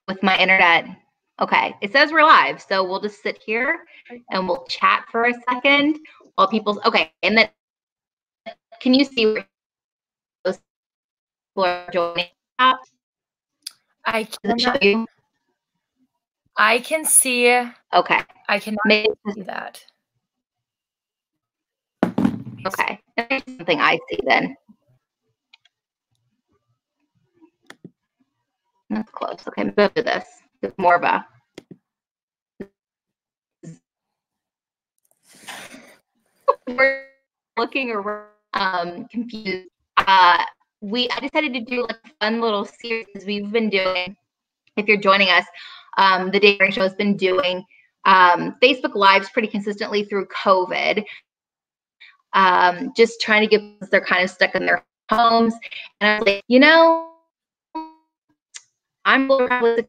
with my internet. Okay, it says we're live, so we'll just sit here and we'll chat for a second while people. Okay, and then can you see where those people are joining? I can see. Okay, I cannot see that. Okay, that's something I see then. That's close. Okay, move to this. It's more of a. We're looking around, confused. I decided to do like a fun little series we've been doing. If you're joining us, the Dating Show has been doing Facebook Lives pretty consistently through COVID. Just trying to get, they're kind of stuck in their homes. And I was like, you know, I'm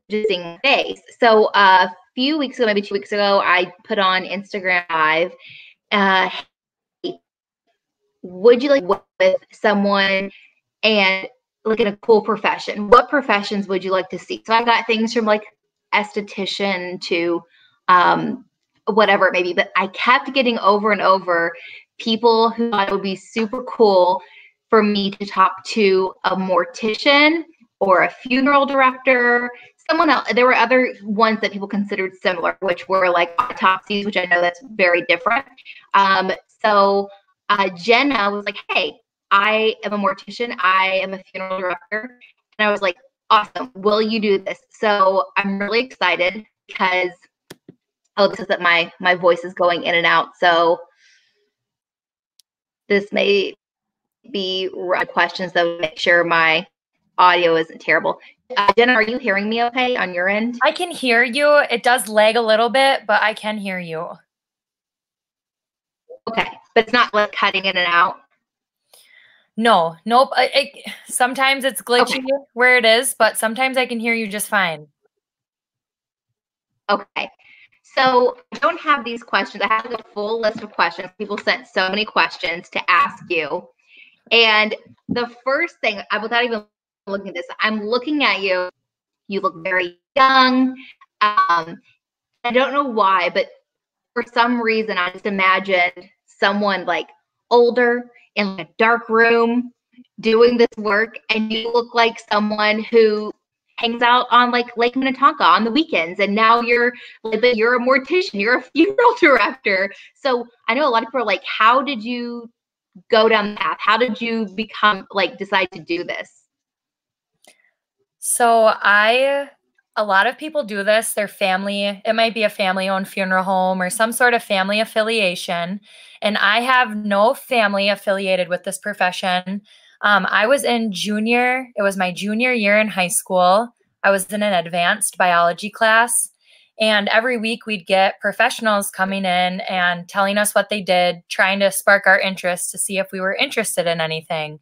using face. So a few weeks ago, maybe 2 weeks ago, I put on Instagram Live. Hey, would you like with someone and like in a cool profession? What professions would you like to see? So I got things from like esthetician to whatever it may be. But I kept getting over and over people who thought it would be super cool for me to talk to a mortician or a funeral director, someone else. There were other ones that people considered similar, which were like autopsies, which I know that's very different. So Jenna was like, hey, I am a mortician. I am a funeral director. And I was like, awesome. Will you do this? So I'm really excited because, oh, this is that my voice is going in and out. So this may be questions that would make sure my audio isn't terrible. Jenna, are you hearing me okay on your end? I can hear you. It does lag a little bit, but I can hear you. Okay, but it's not like cutting in and out. No, nope. Sometimes it's glitchy where it is, but sometimes I can hear you just fine. Okay. So I don't have these questions. I have a full list of questions. People sent so many questions to ask you. And the first thing, without even looking at this, I'm looking at you. You look very young. I don't know why, but for some reason, I just imagined someone like older in a dark room doing this work, and you look like someone who hangs out on like Lake Minnetonka on the weekends, and now you're a mortician, you're a funeral director. So I know a lot of people are like, how did you go down the path? How did you decide to do this? So a lot of people do this. Their family, it might be a family-owned funeral home or some sort of family affiliation. And I have no family affiliated with this profession. I was it was my junior year in high school. I was in an advanced biology class. And every week we'd get professionals coming in and telling us what they did, trying to spark our interest to see if we were interested in anything.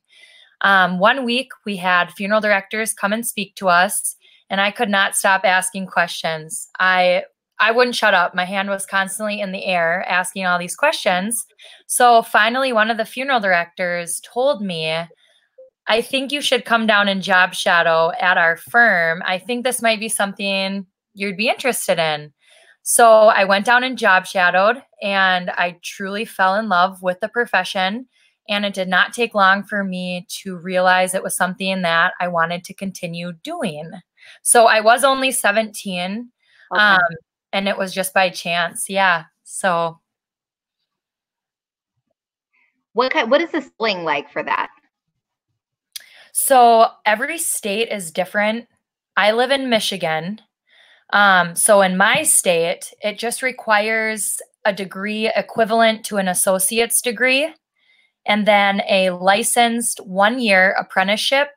One week we had funeral directors come and speak to us, and I could not stop asking questions. I wouldn't shut up. My hand was constantly in the air asking all these questions. So finally, one of the funeral directors told me, I think you should come down and job shadow at our firm. I think this might be something you'd be interested in. So I went down and job shadowed, and I truly fell in love with the profession. And it did not take long for me to realize it was something that I wanted to continue doing. So I was only 17, and it was just by chance. Yeah. So what is the schooling like for that? So every state is different. I live in Michigan. So in my state, it just requires a degree equivalent to an associate's degree, and then a licensed 1-year apprenticeship.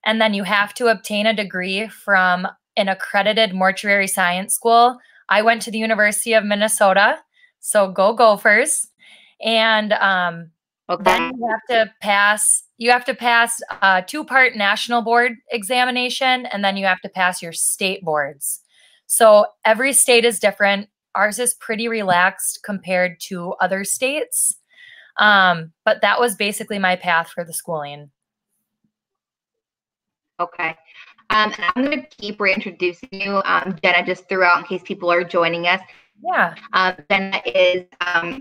And then you have to obtain a degree from an accredited mortuary science school. I went to the University of Minnesota, so go Gophers. And then you have to pass a 2-part national board examination, and then you have to pass your state boards. So every state is different. Ours is pretty relaxed compared to other states. But that was basically my path for the schooling. Okay. And I'm going to keep reintroducing you. Jenna just threw out in case people are joining us. Yeah. Jenna is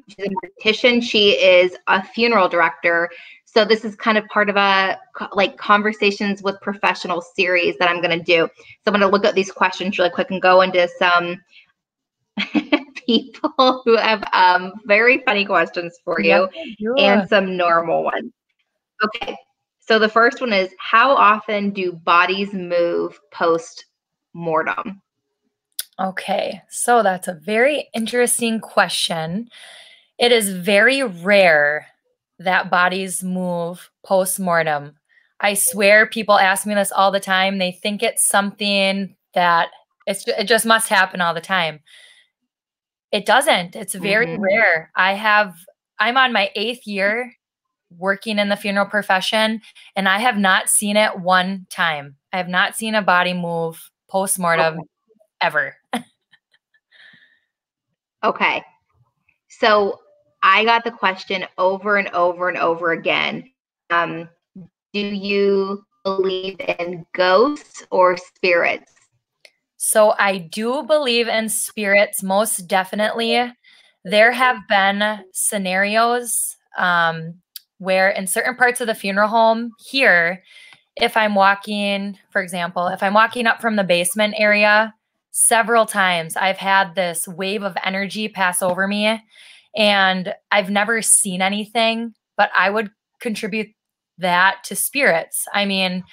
she's a mortician. She is a funeral director. So this is kind of part of a like conversations with professional series that I'm going to do. So I'm going to look at these questions really quick and go into some people who have very funny questions for you and some normal ones. Okay. So the first one is, how often do bodies move post-mortem? Okay, so that's a very interesting question. It is very rare that bodies move post-mortem. I swear people ask me this all the time. They think it's something that it just must happen all the time. It doesn't. It's very rare. I'm on my 8th year working in the funeral profession, and I have not seen it one time. I have not seen a body move post-mortem ever. Okay. So I got the question over and over and over again. Do you believe in ghosts or spirits? So I do believe in spirits, most definitely. There have been scenarios where in certain parts of the funeral home here, if I'm walking, for example, if I'm walking up from the basement area, several times I've had this wave of energy pass over me, and I've never seen anything, but I would contribute that to spirits. I mean,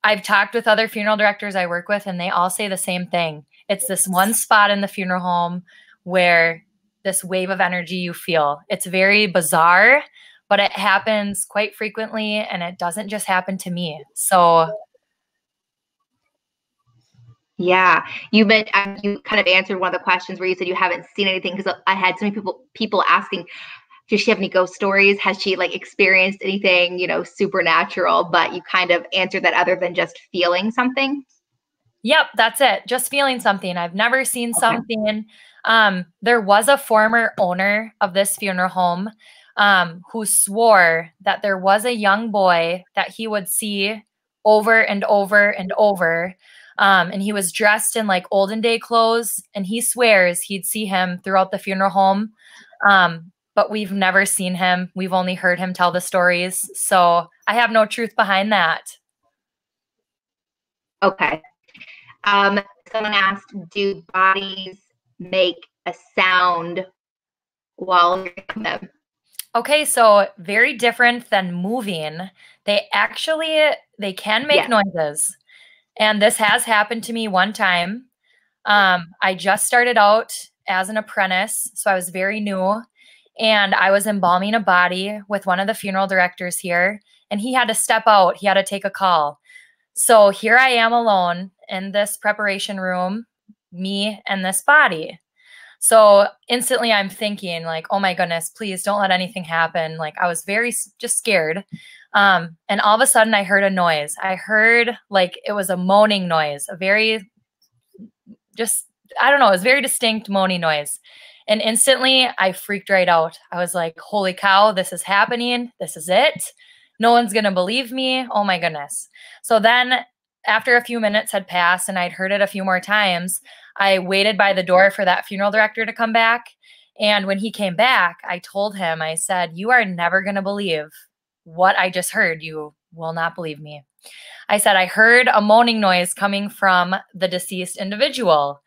I've talked with other funeral directors I work with, and they all say the same thing. It's this one spot in the funeral home where this wave of energy you feel. It's very bizarre, but it happens quite frequently, and it doesn't just happen to me. So yeah, you kind of answered one of the questions where you said you haven't seen anything, because I had so many people asking, does she have any ghost stories? Has she like experienced anything, supernatural? But you kind of answered that other than just feeling something. Yep, that's it. Just feeling something. I've never seen something. There was a former owner of this funeral home who swore that there was a young boy that he would see over and over and over. And he was dressed in like olden day clothes, and he swears he'd see him throughout the funeral home. But we've never seen him. We've only heard him tell the stories. So I have no truth behind that. Okay. Someone asked, do bodies make a sound while you're in them? Okay, so very different than moving. They can make noises. And this has happened to me one time. I just started out as an apprentice, so I was very new. And I was embalming a body with one of the funeral directors here, and he had to step out. He had to take a call. So here I am alone in this preparation room, me and this body. So instantly I'm thinking like, oh my goodness, please don't let anything happen. Like I was very just scared. And all of a sudden I heard a noise. I heard like it was a moaning noise, a very I don't know, it was very distinct moaning noise. And instantly I freaked right out. I was like, holy cow, this is happening. This is it. No one's going to believe me. Oh my goodness. So then after a few minutes had passed and I'd heard it a few more times, I waited by the door for that funeral director to come back. And when he came back, I told him, I said, you are never going to believe what I just heard. You will not believe me. I said, I heard a moaning noise coming from the deceased individual.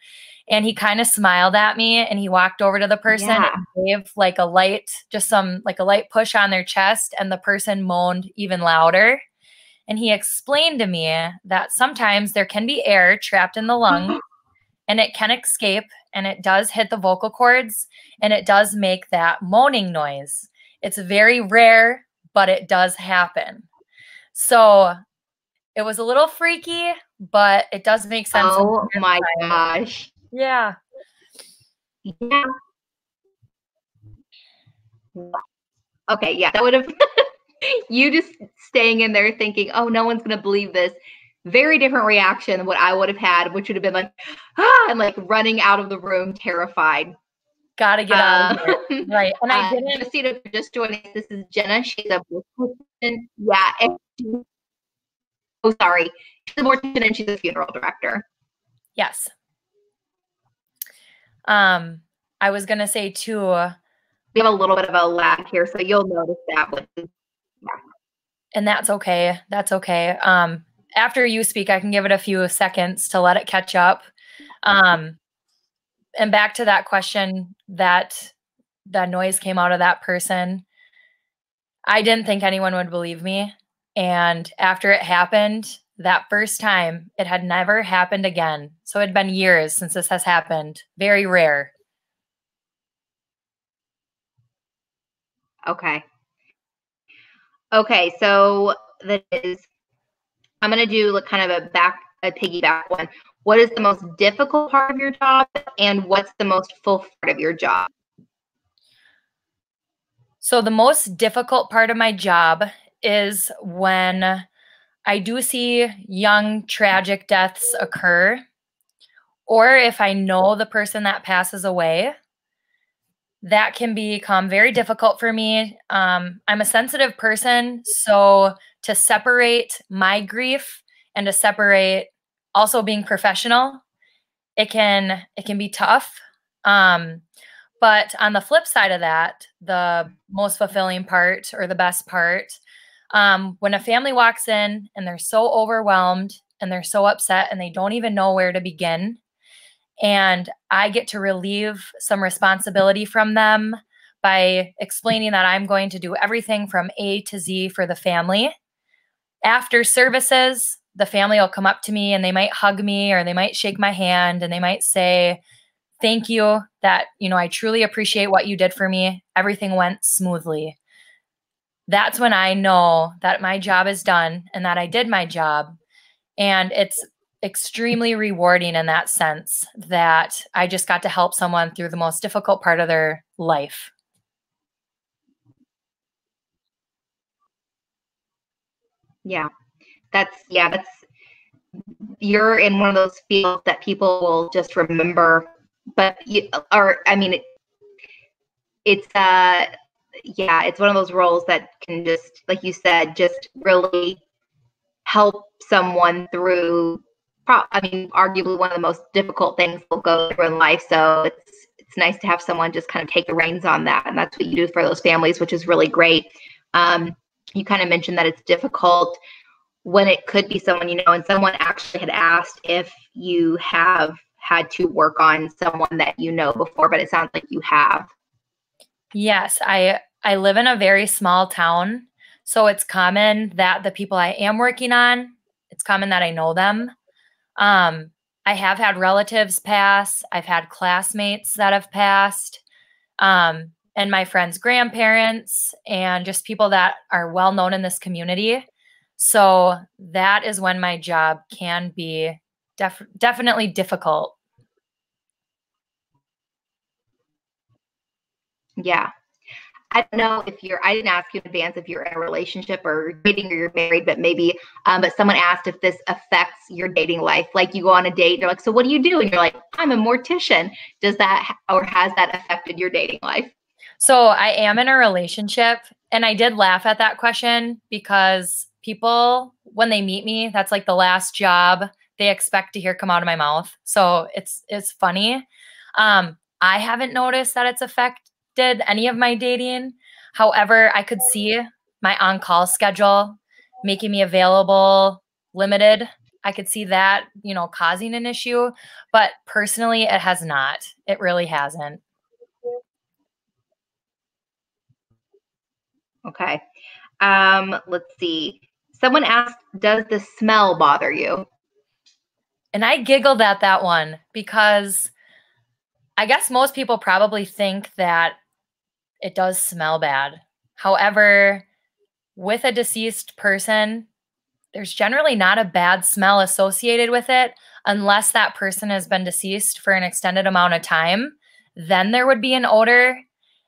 And he kind of smiled at me and he walked over to the person and gave like a light push on their chest, and the person moaned even louder. And he explained to me that sometimes there can be air trapped in the lung and it can escape, and it does hit the vocal cords and it does make that moaning noise. It's very rare, but it does happen. So it was a little freaky, but it does make sense. Oh my gosh. Yeah. Yeah. Okay, yeah, that would have you just staying in there thinking, oh, no one's going to believe this. Very different reaction than what I would have had, which would have been like, and like running out of the room, terrified. Gotta get out of here. Right. And I didn't. Just joining us, this is Jenna. She's a yeah. Oh, sorry. she's a mortician and she's a funeral director. Yes. I was going to say too, we have a little bit of a lag here, so you'll notice that. And that's okay. That's okay. After you speak, I can give it a few seconds to let it catch up. And back to that question that noise came out of that person. I didn't think anyone would believe me. And after it happened, that first time, it had never happened again. So it had been years since this has happened. Very rare. Okay. Okay, so that is, I'm going to do like kind of a piggyback one. What is the most difficult part of your job, and what's the most fulfilling part of your job? So the most difficult part of my job is when I do see young tragic deaths occur, or if I know the person that passes away. That can become very difficult for me. I'm a sensitive person, so to separate my grief and to separate also being professional, it can be tough. But on the flip side of that, the most fulfilling part or the best part, when a family walks in and they're so overwhelmed and they're so upset and they don't even know where to begin, and I get to relieve some responsibility from them by explaining that I'm going to do everything from A to Z for the family. After services, the family will come up to me and they might hug me or they might shake my hand and they might say, thank you, that, I truly appreciate what you did for me. Everything went smoothly. That's when I know that my job is done and that I did my job. And it's extremely rewarding in that sense that I just got to help someone through the most difficult part of their life. Yeah, that's you're in one of those fields that people will just remember, it's one of those roles that can just, like you said, just really help someone through arguably one of the most difficult things they'll go through in life. So it's nice to have someone just kind of take the reins on that. And that's what you do for those families, which is really great. You kind of mentioned that it's difficult when it could be someone, and someone actually had asked if you have had to work on someone that before, but it sounds like you have. Yes, I live in a very small town. So it's common that the people I am working on, it's common that I know them. I have had relatives pass. I've had classmates that have passed, and my friends' grandparents, and just people that are well known in this community. So that is when my job can be definitely difficult. Yeah. I don't know I didn't ask you in advance if you're in a relationship or dating or you're married, but maybe, but someone asked if this affects your dating life. Like you go on a date, they're like, so what do you do? And you're like, I'm a mortician. Does that, or has that affected your dating life? So I am in a relationship, and I did laugh at that question because people, when they meet me, that's like the last job they expect to hear come out of my mouth. So it's funny. I haven't noticed that it's affected any of my dating. However, I could see my on-call schedule making me available limited. I could see that, causing an issue, but personally, it has not. It really hasn't. Okay. Let's see. Someone asked, does the smell bother you? And I giggled at that one because I guess most people probably think that it does smell bad. However, with a deceased person, there's generally not a bad smell associated with it unless that person has been deceased for an extended amount of time. Then there would be an odor,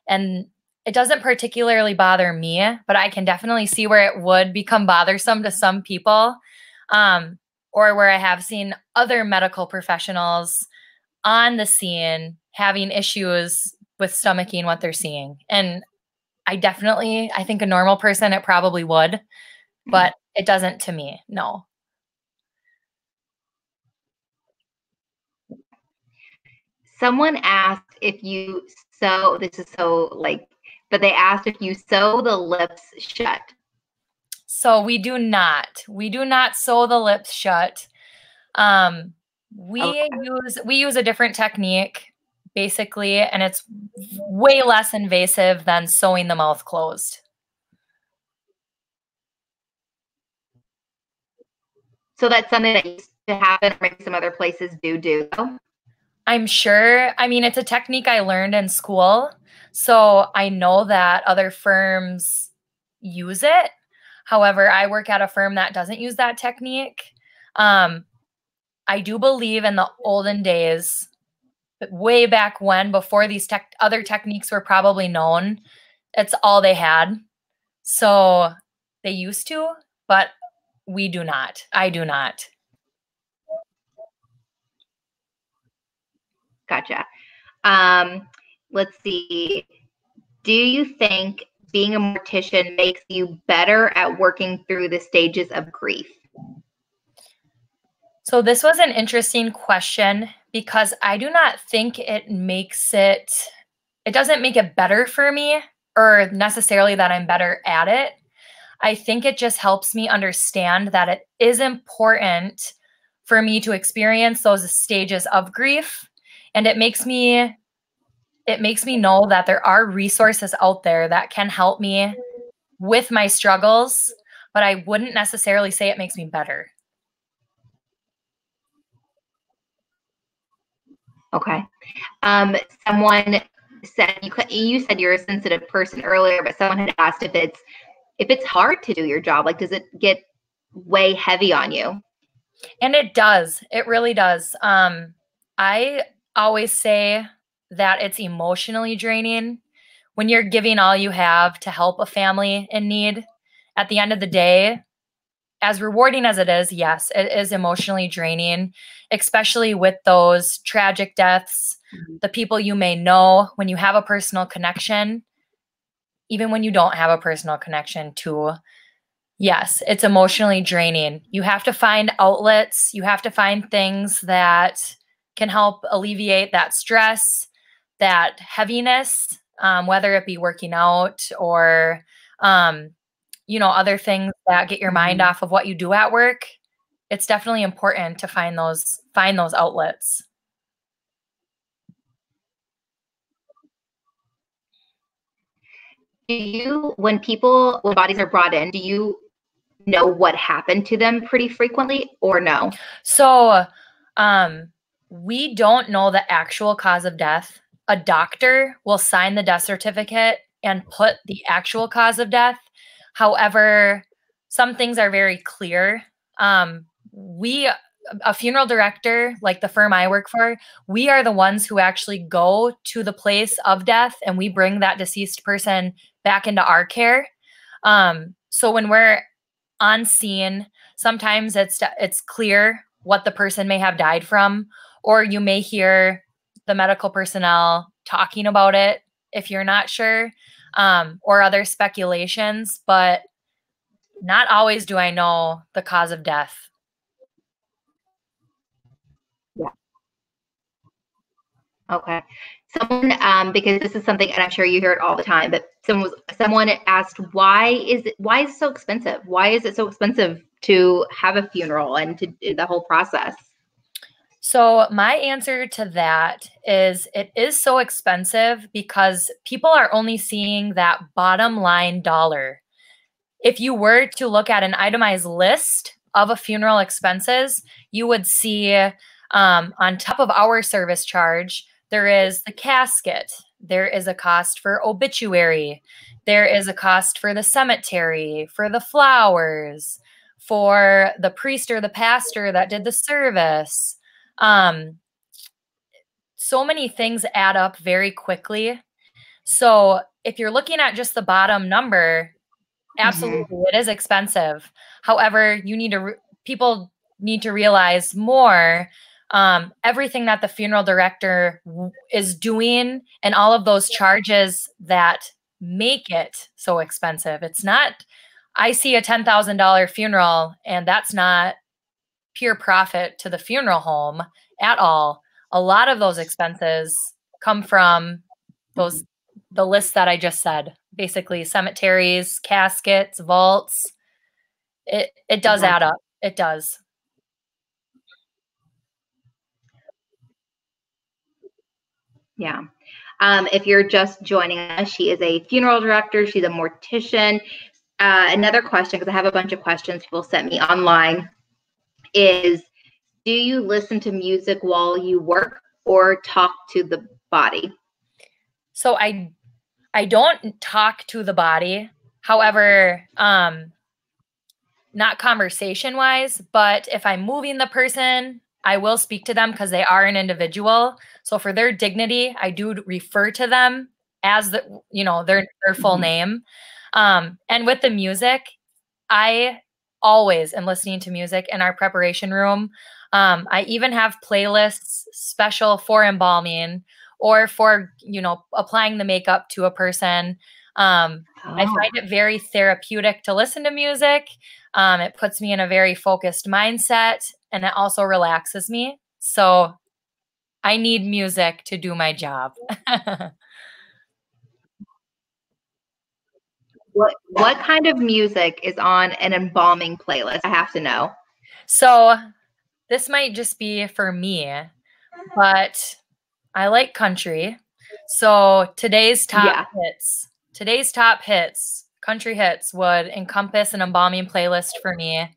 and it doesn't particularly bother me, but I can definitely see where it would become bothersome to some people, or where I have seen other medical professionals on the scene having issues with stomaching what they're seeing. And I think a normal person, it probably would, but it doesn't to me. No. Someone asked if you sew, this is so like, but they asked if you sew the lips shut. So we do not. We do not sew the lips shut. We use a different technique, basically, and it's way less invasive than sewing the mouth closed. So that's something that used to happen, or maybe some other places do. I'm sure. I mean, it's a technique I learned in school, so I know that other firms use it. However, I work at a firm that doesn't use that technique. I do believe in the olden days, way back when, before these other techniques were probably known, it's all they had. So they used to, but we do not. I do not. Gotcha. Let's see. Do you think being a mortician makes you better at working through the stages of grief? So this was an interesting question because I do not think it doesn't make it better for me or necessarily that I'm better at it. I think it just helps me understand that it is important for me to experience those stages of grief. And it makes me know that there are resources out there that can help me with my struggles, but I wouldn't necessarily say it makes me better. Okay. Someone said you said you're a sensitive person earlier, but someone had asked if it's hard to do your job. Like, does it get way heavy on you? And it does. It really does. I always say that it's emotionally draining when you're giving all you have to help a family in need. At the end of the day, as rewarding as it is, yes, it is emotionally draining, especially with those tragic deaths, the people you may know when you have a personal connection, even when you don't have a personal connection to. Yes, it's emotionally draining. You have to find outlets. You have to find things that can help alleviate that stress, that heaviness, whether it be working out or, other things that get your mind off of what you do at work. It's definitely important to find those outlets. When bodies are brought in, do you know what happened to them pretty frequently or no? So, we don't know the actual cause of death. A doctor will sign the death certificate and put the actual cause of death. However, some things are very clear. A funeral director, like the firm I work for, we are the ones who actually go to the place of death and we bring that deceased person back into our care. So when we're on scene, sometimes it's clear what the person may have died from, or you may hear the medical personnel talking about it if you're not sure, or other speculations, but not always do I know the cause of death. Yeah. Okay. Someone, because this is something, and I'm sure you hear it all the time, but someone asked, why is it so expensive? Why is it so expensive to have a funeral and to do the whole process? So my answer to that is it is so expensive because people are only seeing that bottom line dollar. If you were to look at an itemized list of a funeral expenses, you would see on top of our service charge, there is the casket. There is a cost for obituary. There is a cost for the cemetery, for the flowers, for the priest or the pastor that did the service. So many things add up very quickly. So if you're looking at just the bottom number, absolutely, it is expensive. However, people need to realize more. Everything that the funeral director is doing and all of those charges that make it so expensive. It's not, I see a $10,000 funeral and that's not pure profit to the funeral home at all. a lot of those expenses come from the list that I just said, basically cemeteries, caskets, vaults. It does add up. It does. Yeah. If you're just joining us, she is a funeral director. She's a mortician. Another question, because I have a bunch of questions people sent me online, is do you listen to music while you work or talk to the body? So I don't talk to the body. However, not conversation wise, but if I'm moving the person, I will speak to them because they are an individual. So for their dignity, I do refer to them as their full name. And with the music, I always am listening to music in our preparation room. I even have playlists special for embalming or for, applying the makeup to a person. I find it very therapeutic to listen to music. It puts me in a very focused mindset, and it also relaxes me. So I need music to do my job. What kind of music is on an embalming playlist? I have to know. So this might just be for me, but I like country. So today's top hits, country hits would encompass an embalming playlist for me.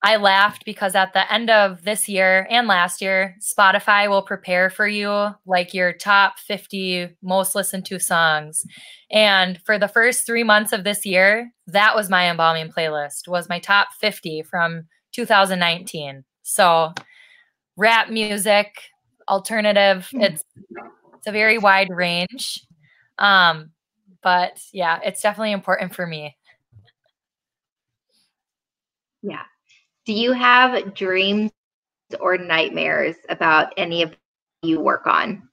I laughed because at the end of this year and last year, Spotify will prepare for you like your top 50 most listened to songs. And for the first 3 months of this year, that was my embalming playlist, was my top 50 from 2019. So rap music, alternative, it's a very wide range. But yeah, it's definitely important for me. Yeah. Do you have dreams or nightmares about any of you work on?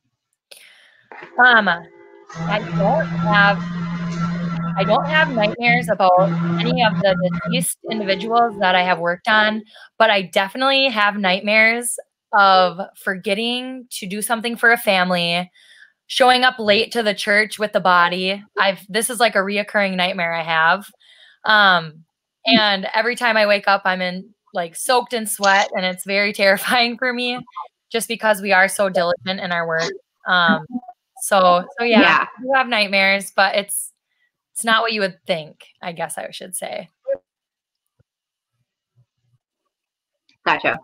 I don't have nightmares about any of the deceased individuals that I have worked on, but I definitely have nightmares of forgetting to do something for a family, showing up late to the church with the body. This is like a reoccurring nightmare I have. And every time I wake up, I'm soaked in sweat, and it's very terrifying for me just because we are so diligent in our work. So yeah, I do have nightmares, but it's not what you would think, I guess I should say. Gotcha.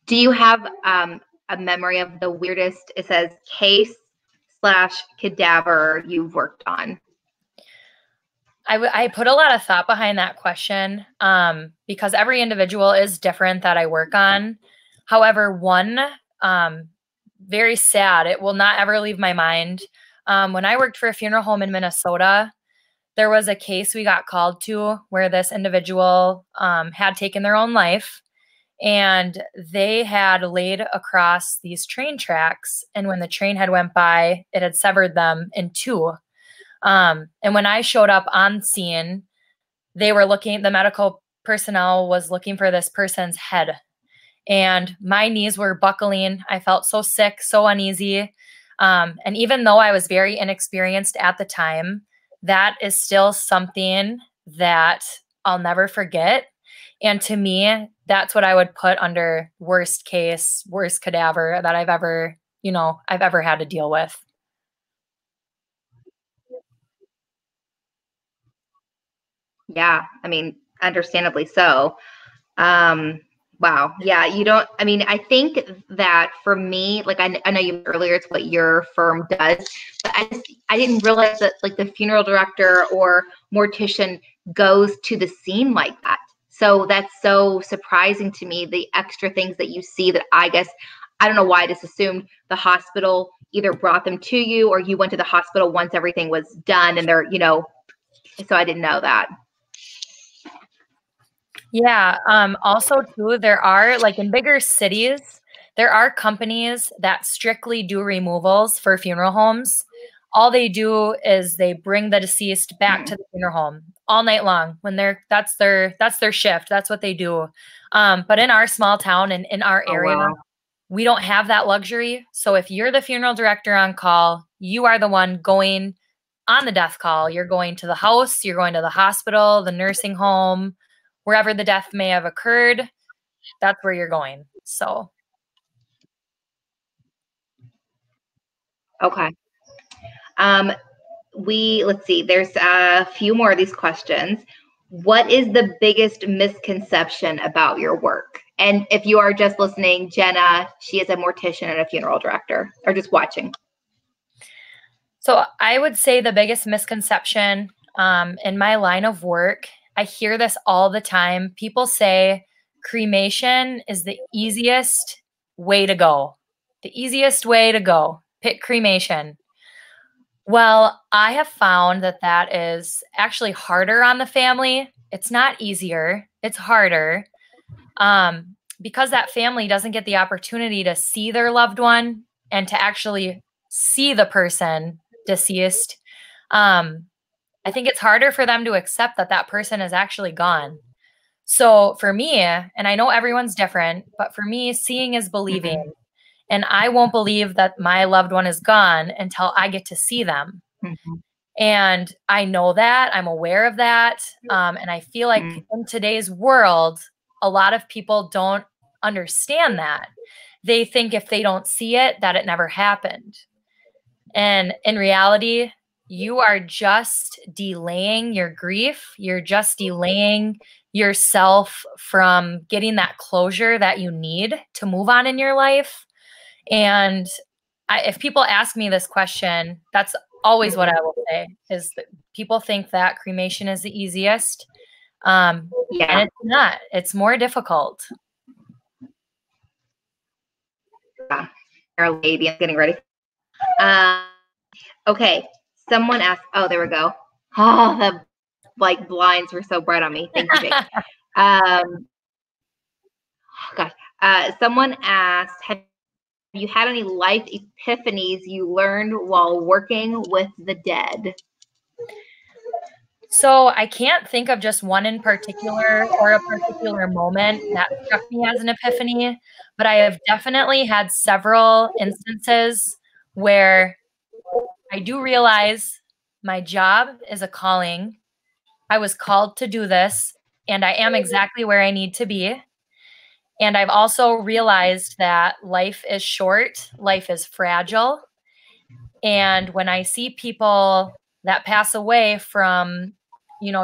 Do you have a memory of the weirdest, it says, case/cadaver you've worked on? I put a lot of thought behind that question because every individual is different that I work on. However, one very sad, it will not ever leave my mind. When I worked for a funeral home in Minnesota, there was a case we got called to where this individual had taken their own life, and they had laid across these train tracks. And when the train had went by, it had severed them in two. And when I showed up on scene, the medical personnel was looking for this person's head. And my knees were buckling. I felt so sick, so uneasy. And even though I was very inexperienced at the time, that is still something that I'll never forget. And to me, that's what I would put under worst case, worst cadaver that I've ever had to deal with. Yeah, I mean, understandably so. Wow. Yeah, I think that for me, like I know you earlier, it's what your firm does, but I didn't realize that like the funeral director or mortician goes to the scene like that. So that's so surprising to me, the extra things that you see that I don't know why I just assumed the hospital either brought them to you or you went to the hospital once everything was done and so I didn't know that. Yeah. Also too, there are in bigger cities, there are companies that strictly do removals for funeral homes. All they do is they bring the deceased back to the funeral home all night long when that's their shift. That's what they do. But in our small town and in our area, We don't have that luxury. So if you're the funeral director on call, you are the one going on the death call. You're going to the house, you're going to the hospital, the nursing home, wherever the death may have occurred. That's where you're going. So. Okay. Let's see, there's a few more of these questions. What is the biggest misconception about your work? And if you are just listening, Jenna, she is a mortician and a funeral director, or just watching. So I would say the biggest misconception in my line of work, I hear this all the time. People say cremation is the easiest way to go. The easiest way to go. Pick cremation. Well, I have found that that is actually harder on the family. It's not easier. It's harder because that family doesn't get the opportunity to see their loved one and to actually see the person deceased. I think it's harder for them to accept that that person is actually gone. So for me, and I know everyone's different, but for me, seeing is believing. Mm-hmm. And I won't believe that my loved one is gone until I get to see them. Mm-hmm. And I know that, I'm aware of that. And I feel like in today's world, a lot of people don't understand that. They think if they don't see it, that it never happened. And in reality, you are just delaying your grief. You're just delaying yourself from getting that closure that you need to move on in your life. And if people ask me this question, that's always what I will say, is that people think that cremation is the easiest. And it's not. It's more difficult. Yeah. Our lady, I'm getting ready. Okay. Someone asked, oh, there we go. Oh, the blinds were so bright on me. Thank you, Jake. Gosh. Someone asked, have you had any life epiphanies you learned while working with the dead? So I can't think of just one in particular or a particular moment that struck me as an epiphany, but I have definitely had several instances where I do realize my job is a calling. I was called to do this, and I am exactly where I need to be. And I've also realized that life is short, life is fragile. And when I see people that pass away from,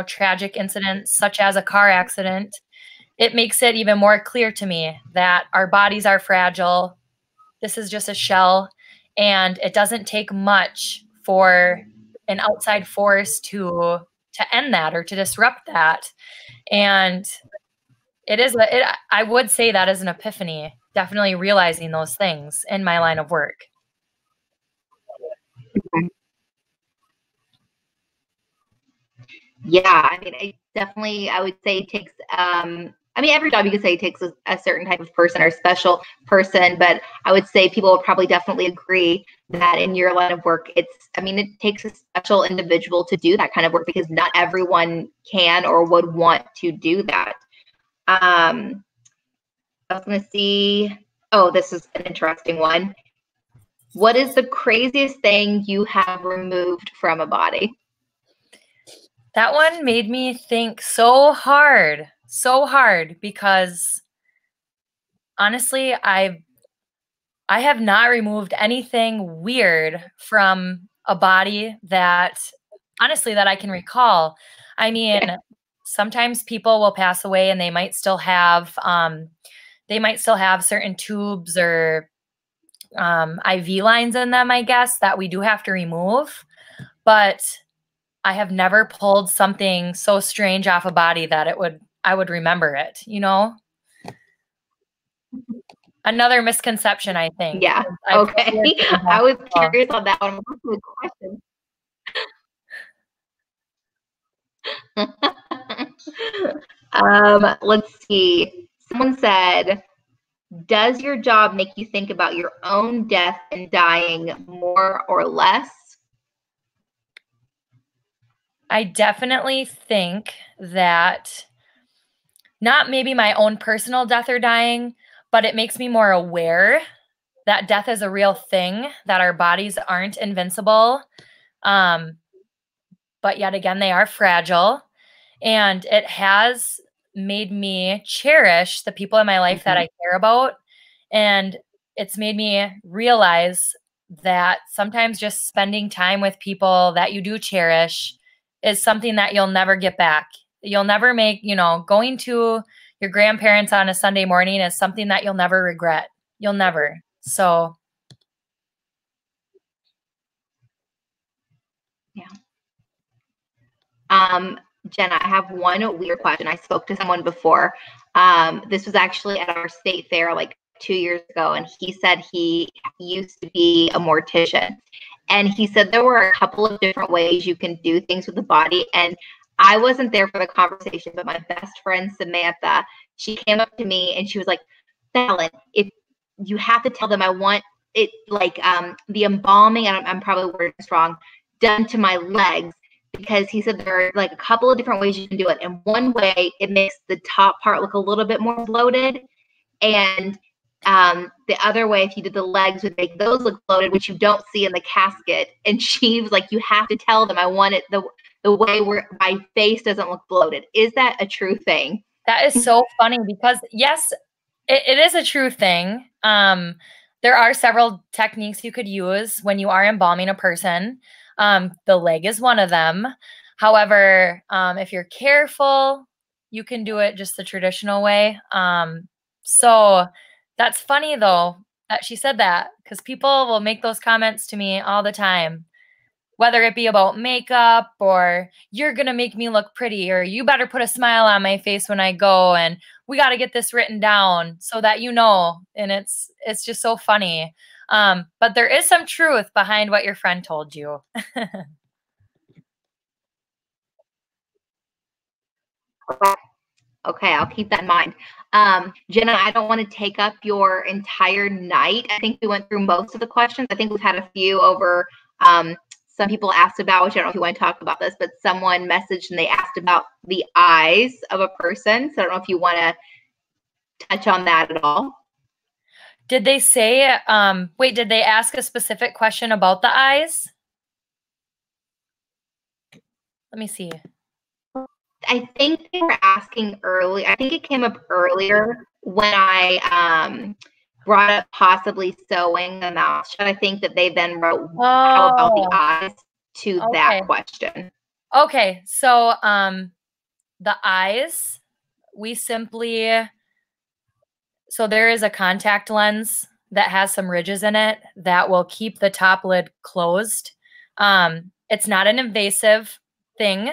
tragic incidents such as a car accident, it makes it even more clear to me that our bodies are fragile. This is just a shell, and it doesn't take much for an outside force to end that or to disrupt that. And I would say that is an epiphany, definitely realizing those things in my line of work. Yeah, I mean, I would say it takes, every job you could say takes a certain type of person or special person, but I would say people would probably definitely agree that in your line of work, it takes a special individual to do that kind of work because not everyone can or would want to do that. I was going to see, this is an interesting one. What is the craziest thing you have removed from a body? That one made me think so hard because honestly, I have not removed anything weird from a body that I can recall. I mean, sometimes people will pass away and they might still have certain tubes or IV lines in them, I guess, that we do have to remove. But I have never pulled something so strange off a body that I would remember it, Another misconception, I think. Yeah. Okay. I was curious on that one. Good question. Let's see. Someone said, does your job make you think about your own death and dying more or less? I definitely think that not maybe my own personal death or dying, but it makes me more aware that death is a real thing, that our bodies aren't invincible. But yet again, they are fragile. And it has made me cherish the people in my life that I care about. And it's made me realize that sometimes just spending time with people that you do cherish is something that you'll never get back. You'll never make, going to your grandparents on a Sunday morning is something that you'll never regret. You'll never. So. Yeah. Jenna, I have one weird question. I spoke to someone before. This was actually at our state fair like 2 years ago, and he said he used to be a mortician. And he said there were a couple of different ways you can do things with the body. And I wasn't there for the conversation, but my best friend, Samantha, she came up to me and she was like, Falen, if you have to tell them I want it like the embalming, and I'm probably wording this wrong, done to my legs, because he said there are like a couple of different ways you can do it. And one way, it makes the top part look a little bit more bloated. And the other way, if you did the legs, would make those look bloated, which you don't see in the casket. And she was like, you have to tell them I want it the way where my face doesn't look bloated. Is that a true thing? That is so funny because yes, it is a true thing. There are several techniques you could use when you are embalming a person. The leg is one of them. However, if you're careful, you can do it just the traditional way. So that's funny though that she said that, because people will make those comments to me all the time, whether it be about makeup or you're going to make me look pretty, or you better put a smile on my face when I go, and we got to get this written down so that you know. And it's just so funny. But there is some truth behind what your friend told you. Okay, I'll keep that in mind. Jenna, I don't want to take up your entire night. I think we went through most of the questions. I think we've had a few over. Some people asked about, which I don't know if you want to talk about this, but someone messaged and they asked about the eyes of a person. So I don't know if you want to touch on that at all. Did they say, wait, did they ask a specific question about the eyes? Let me see. I think they were asking early. I think it came up earlier when I brought up possibly sewing the mouth shut. I think that they then wrote how about the eyes to that question. Okay, so the eyes, we simply, so there is a contact lens that has some ridges in it that will keep the top lid closed. It's not an invasive thing.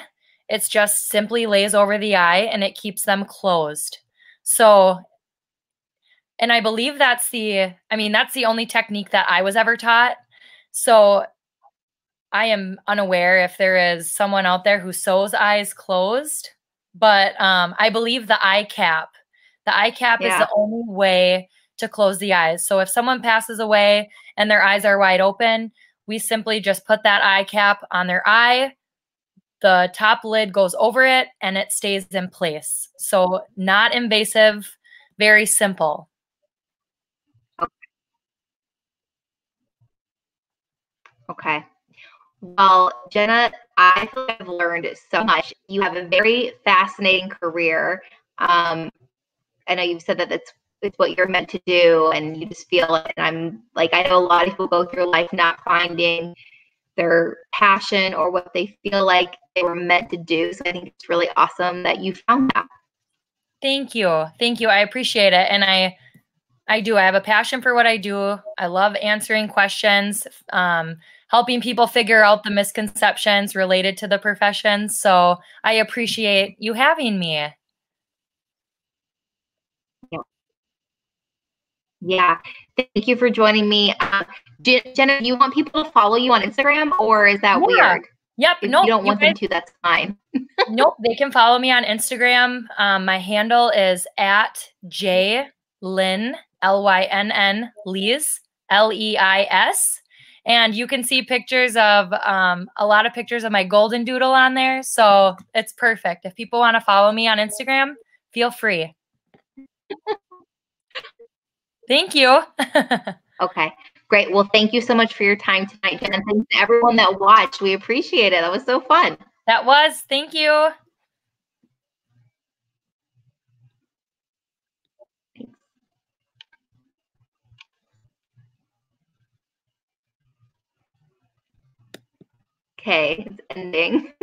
It's just simply lays over the eye and it keeps them closed. So, and I believe that's the only technique that I was ever taught. So I am unaware if there is someone out there who sews eyes closed, but I believe the eye cap is the only way to close the eyes. So if someone passes away and their eyes are wide open, we simply just put that eye cap on their eye. The top lid goes over it and it stays in place. So not invasive, very simple. Okay. Well, Jenna, I feel like I've learned so much. You have a very fascinating career. I know you've said that it's what you're meant to do, and you just feel it. And I'm like, I know a lot of people go through life not finding their passion or what they feel like they were meant to do. So I think it's really awesome that you found that. Thank you. Thank you. I appreciate it. And I do. I have a passion for what I do. I love answering questions, helping people figure out the misconceptions related to the profession. So I appreciate you having me. Yeah. Thank you for joining me. Jenna, do you want people to follow you on Instagram, or is that weird? Yep. If you don't want them to, that's fine. Nope. They can follow me on Instagram. My handle is @JLynn, LYNN, Lees, LEIS. And you can see pictures of a lot of pictures of my golden doodle on there. So it's perfect. If people want to follow me on Instagram, feel free. Thank you. Okay, great. Well, thank you so much for your time tonight, Jen, and thanks to everyone that watched. We appreciate it. That was so fun. Thank you. Okay, it's ending.